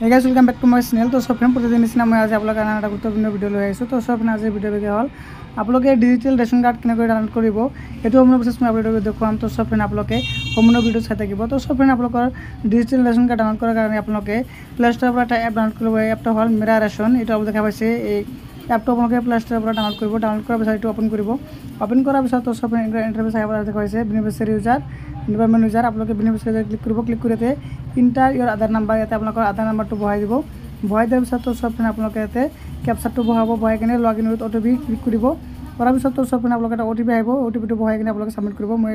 Hey guys, welcome back to my channel. तो सब friend प्रतिदिन निश्चित मैं आज आप लोग का नाना गुरुत्वपूर्ण भिडिओ লৈ আহিছোঁ। तो सब आज भिडिओ बेगे हल आपलोगे डिजिटल रेशन कार्ड केनेকৈ डाउनलोड কৰিব এটো আমৰা বিশেষ মই আপলোড দেখুৱাম। তো सब फ्रेंड आपलोगे সম্পূৰ্ণ ভিডিও চাই থাকিব। তো सब फ्रेंड आपलोকৰ ডিজিটাল ৰেशन কাৰ্ড ডাউনলোড কৰাৰ কাৰণে आपलोगे প্লে ষ্টৰৰ পৰা এটা এপ ডাউনলোড কৰিব। এই এপটো হল মেৰা ৰেশন। এটা আপোনালোকে দেখা পাইছে। এই এপটো আপোনালোকে প্লে ষ্টৰৰ পৰা ডাউনলোড কৰিব। ডাউনলোড কৰাৰ পিছত এটো ওপেন কৰিব। ওপেন কৰাৰ পিছত তো सब ইন্টাৰফেস আহিব। দেখা পাইছে বেনিফিচিয়াৰী ইউজাৰ এনভায়रमेंट ইউজাৰ আপোনালোকে বেনিফিচিয়াৰী ক্লিক কৰিব। ক্লিক কৰিতে ইন্টাৰ ইয়োৰ আধাৰ নাম্বাৰ ইয়াতে আপোনালোকৰ আধাৰ নাম্বাৰটো বহাই দিব। বহাই দিয়াৰ পিছত তো सब আপোনালোকে ইয়াতে ক্যাপচাটো বহাব। বহাই কিনে লগইন উইথ ওটিপি ক্লিক কৰিব। কৰাৰ পিছত তো सब আপোনালোকে এটা ওটিপি আহিব। ওটিপিটো বহাই কিনে আপোনালোকে সাবমিট কৰিব। মই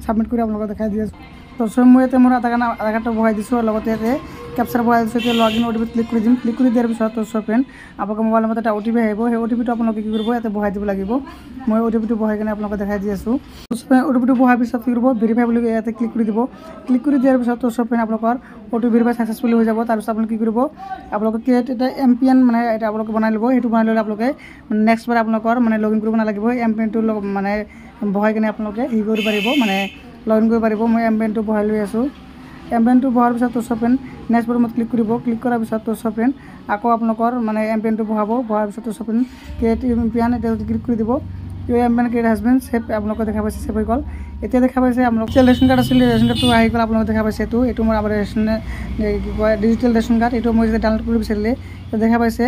সাবমিট কৰি আপোনালোকক দেখাই দি আছোঁ। তো মই ইয়াতে মোৰ আধাৰ কাৰ্ডটো বহাই দিছোঁ আৰু লগতে ইয়াতে ক্যাপচাৰ বহাই দিছোঁ। এতিয়া লগইন ওটিপি ক্লিক কৰি দিম। ক্লিক কৰি দিয়াৰ পিছত তো सब আপোনালোকৰ মোবাইলৰ মতে এটা ওটিপি আহিব। সেই ওটিপিটো আপোনালোকে কি কৰিব ইয়াতে বহাই দিব লাগিব। মই ওটিপিটো বহাই কিনে আপোনালোকক দেখাই দি আছোঁ। ওটিপিটো বহাৰ পিছত কি কৰিব ভেৰিফাই বুলি ইয়াতে ক্লিক কৰি দিব। ক্লিক কৰি দিয়াৰ পিছত তো सब আপোনালোকৰ ওটিপি ভেৰিফাই সাকসেসফুলি হৈ যাব। তাৰ পিছত আপোনালোকে কি কৰিব আপোনালোকে ক্ৰিয়েট এটা এমপিএন মানে এটা আপোনালোকে বনাই ল'ব। সেইটো বনাই ল'লে আপোনালোকে নেক্সট বাৰ আপোনালোকৰ মানে লগইন কৰিব নালাগিব। এমপিএনটো মানে বহাই কিনে আপোনালোকে ই কৰিব পাৰিব মানে লগইন কৰিব পাৰিব। মই এমপিএনটো বহাই লৈ আছোঁ। এমপিএনটো বহাৰ পিছত তো सब নেক্সট বাৰ ক্লিক কৰিব। ক্লিক কৰাৰ পিছত তো सब আকৌ আপোনালোকৰ মানে এমপিএনটো বহাব। বহাৰ পিছত তো सब ক্ৰিয়েট এমপিএন এটা ক্লিক কৰি দিব। এমপিএন ক্ৰিয়েট হাজ বিন সেভ আপোনালোকে দেখা পাইছে সেভ হৈ গ'ল। এতিয়া দেখা পাইছে আপোনালোক ৰেশন কাৰ্ড আছিল ৰেশন কাৰ্ডটো আহি গ'ল। আপোনালোকে দেখা পাইছে এইটো মোৰ আমাৰ ৰেশন কি কয় ডিজিটেল ৰেশন কাৰ্ড। এইটো মই যেতিয়া ডাউনলোড কৰিব বিচাৰিলে দেখা পাইছে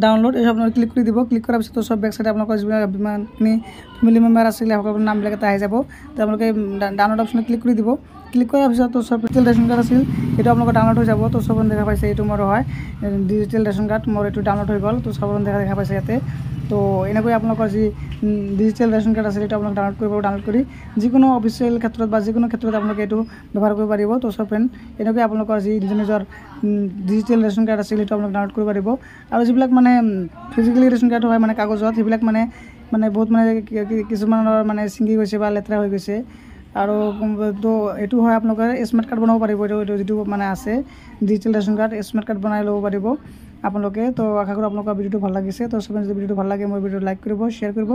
ডাউনলোড এই আপোনালোকে ক্লিক কৰি দিব। ক্লিক কৰাৰ পিছত তো सब বেক সাইডে আপোনালোকৰ যিমানখিনি ফেমিলি মেম্বাৰ আছিল সকলোৰ নামবিলাক এটা আহি যাব। তো আপোনালোকে ডাউনলোড অপশ্যনত ক্লিক কৰি দিব। ক্লিক কৰাৰ পিছত তো सब ডিজিটেল ৰেশন কাৰ্ড আছিল এইটো আপোনালোকৰ ডাউনলোড হৈ যাব। তো सब দেখা পাইছে এইটো মোৰ হয় ডিজিটেল ৰেশন কাৰ্ড মোৰ এইটো ডাউনলোড হৈ গ'ল। তো सब দেখা পাইছে ইয়াতে। তো এনেকৈ আপোনালোকৰ যি ডিজিটেল ৰেশন কাৰ্ড আছে এটা আপোনালোকে ডাউনলোড কৰিব। ডাউনলোড কৰি যিকোনো অফিচিয়েল ক্ষেত্ৰত বা যিকোনো ক্ষেত্ৰত আপোনালোকে এইটো ব্যৱহাৰ কৰিব পাৰিব। তো सब এনেকৈ আপোনালোকৰ যি নিজৰ ডিজিটেল ৰেশন কাৰ্ড আছে সেইটো আপোনালোকে ডাউনলোড কৰিব পাৰিব। আৰু যিবিলাক মানে ফিজিকেলি ৰেশন কাৰ্ড হয় মানে কাগজত সেইবিলাক মানে বহুত মানে কিছুমানৰ মানে ছিঙি গৈছে বা লেতেৰা হৈ গৈছে। আৰু তো এইটো হয় আপোনালোকে স্মাৰ্ট কাৰ্ড বনাব পাৰিব। এইটো যিটো মানে আছে digital ration card smart card বনাই ল'ব পাৰিব আপোনালোকে। তো আশা কৰোঁ আপোনালোকৰ ভিডিঅ'টো ভাল লাগিছে। তো सब যদি ভিডিঅ'টো ভাল লাগে মোৰ ভিডিঅ'টো লাইক কৰিব শ্বেয়াৰ কৰিব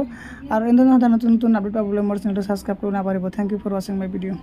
আৰু এনেধৰণৰ নতুন নতুন আপডেট পাবলৈ মোৰ চেনেলটো ছাবস্ক্ৰাইব কৰিব নাপাহৰিব। থেংক ইউ ফৰ ৱাচিং মাই ভিডিঅ'।